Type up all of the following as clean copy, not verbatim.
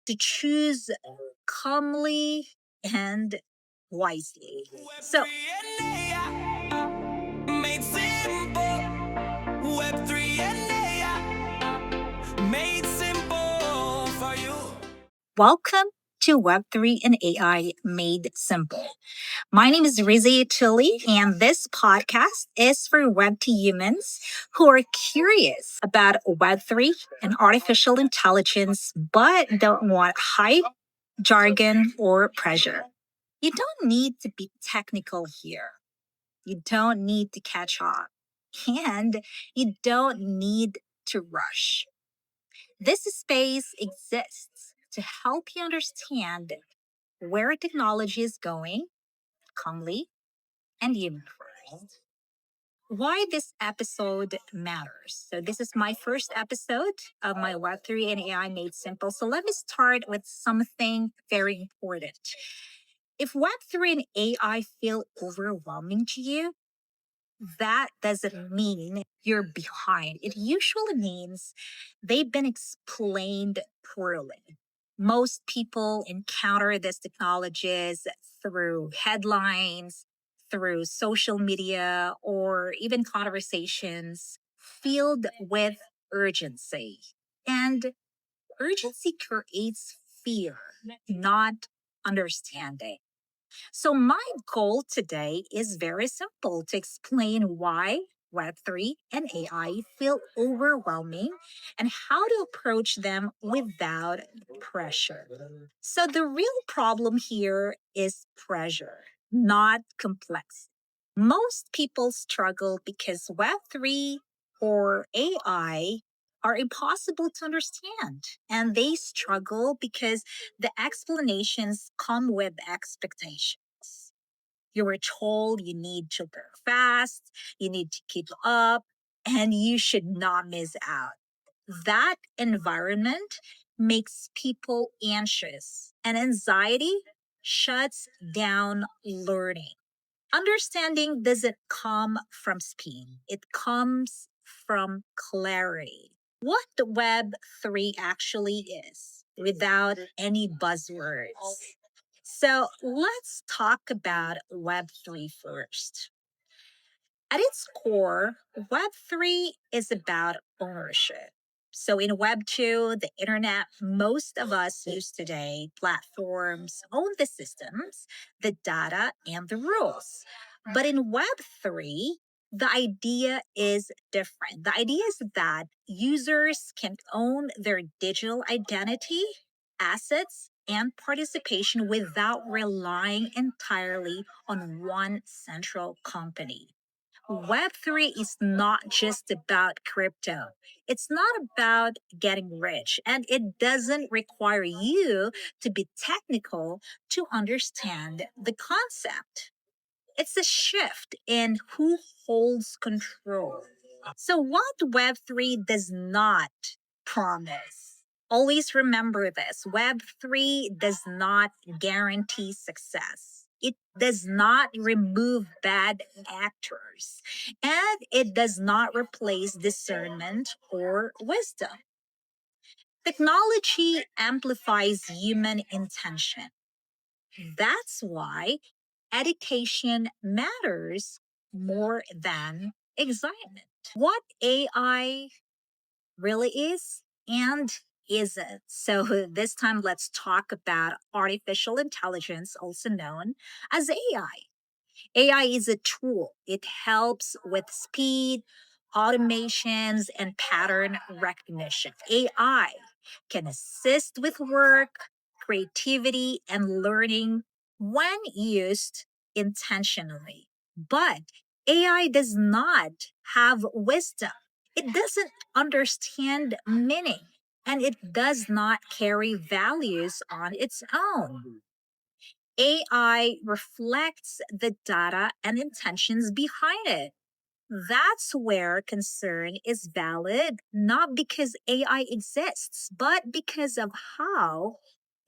to choose calmly and wisely. So, made simple. Web3 and AI made simple for you. Welcome to Web3 and AI Made Simple. My name is Riza Utile, and this podcast is for Web2 humans who are curious about Web3 and artificial intelligence, but don't want hype, jargon, or pressure. You don't need to be technical here. You don't need to catch on. And you don't need to rush. This space exists to help you understand where technology is going calmly and human first. Why this episode matters. So, this is my first episode of my Web3 and AI Made Simple. So, let me start with something very important. If Web3 and AI feel overwhelming to you, that doesn't mean you're behind. It usually means they've been explained poorly. Most people encounter these technologies through headlines, through social media, or even conversations filled with urgency. And urgency creates fear, not understanding. So, my goal today is very simple to explain why Web3 and AI feel overwhelming and how to approach them without pressure. So, the real problem here is pressure, not complexity. Most people struggle because Web3 or AI are impossible to understand. And they struggle because the explanations come with expectations. You were told you need to learn fast, you need to keep up, and you should not miss out. That environment makes people anxious, and anxiety shuts down learning. Understanding doesn't come from speed, it comes from clarity. What the Web3 actually is without any buzzwords. So let's talk about Web3 first. At its core, Web3 is about ownership. So in Web2, the internet most of us use today, platforms own the systems, the data, and the rules. But in Web3, the idea is different. The idea is that users can own their digital identity, assets, and participation without relying entirely on one central company. Web3 is not just about crypto. It's not about getting rich, and it doesn't require you to be technical to understand the concept. It's a shift in who holds control. So, what Web3 does not promise? Always remember this: Web3 does not guarantee success. It does not remove bad actors. And it does not replace discernment or wisdom. Technology amplifies human intention. That's why education matters more than excitement. What AI really is and isn't. So, this time, let's talk about artificial intelligence, also known as AI. AI is a tool, it helps with speed, automations, and pattern recognition. AI can assist with work, creativity, and learning when used intentionally. But AI does not have wisdom. It doesn't understand meaning, and it does not carry values on its own. AI reflects the data and intentions behind it. That's where concern is valid, not because AI exists, but because of how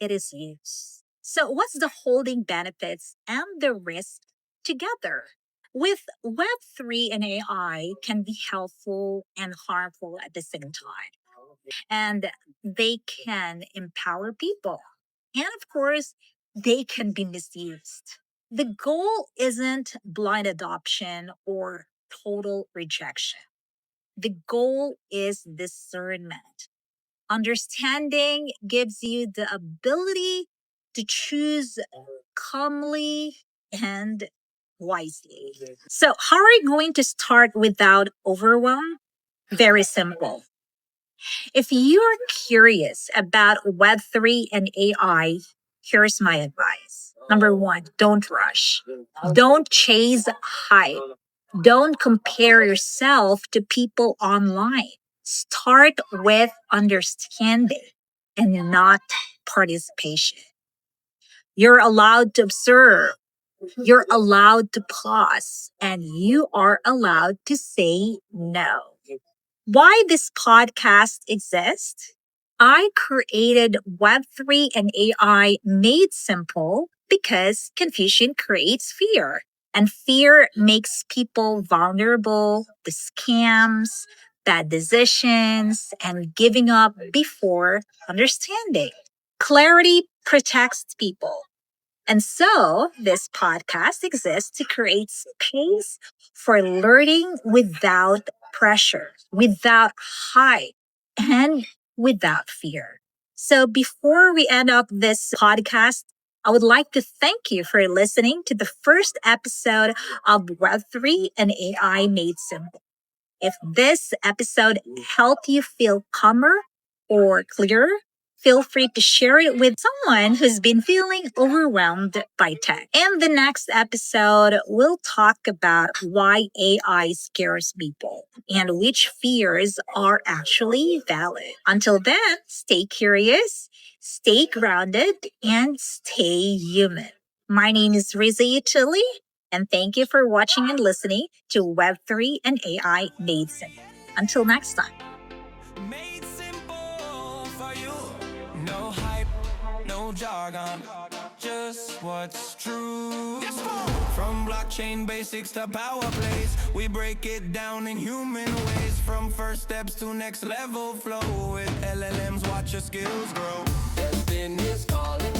it is used. So, what's the holding benefits and the risk together? With Web3 and AI can be helpful and harmful at the same time. And they can empower people. And of course, they can be misused. The goal isn't blind adoption or total rejection. The goal is discernment. Understanding gives you the ability to choose calmly and wisely. So, how are you going to start without overwhelm? Very simple. If you're curious about Web3 and AI, here's my advice. Number one, don't rush. Don't chase hype. Don't compare yourself to people online. Start with understanding and not participation. You're allowed to observe. You're allowed to pause. And you are allowed to say no. Why this podcast exists? I created Web3 and AI made simple because confusion creates fear. And fear makes people vulnerable to scams, bad decisions, and giving up before understanding. Clarity protects people. And so, this podcast exists to create space for learning without pressure, without hype, and without fear. So, before we end up this podcast, I would like to thank you for listening to the first episode of Web3 and AI Made Simple. If this episode helped you feel calmer or clearer, feel free to share it with someone who's been feeling overwhelmed by tech. In the next episode, we'll talk about why AI scares people and which fears are actually valid. Until then, stay curious, stay grounded, and stay human. My name is Riza Utile, and thank you for watching and listening to Web3 and AI Made Simple. Until next time. Made simple for you. No hype, no jargon, just what's true. From blockchain basics to power plays, we break it down in human ways. From first steps to next level flow, with LLMs, watch your skills grow. There's business calling.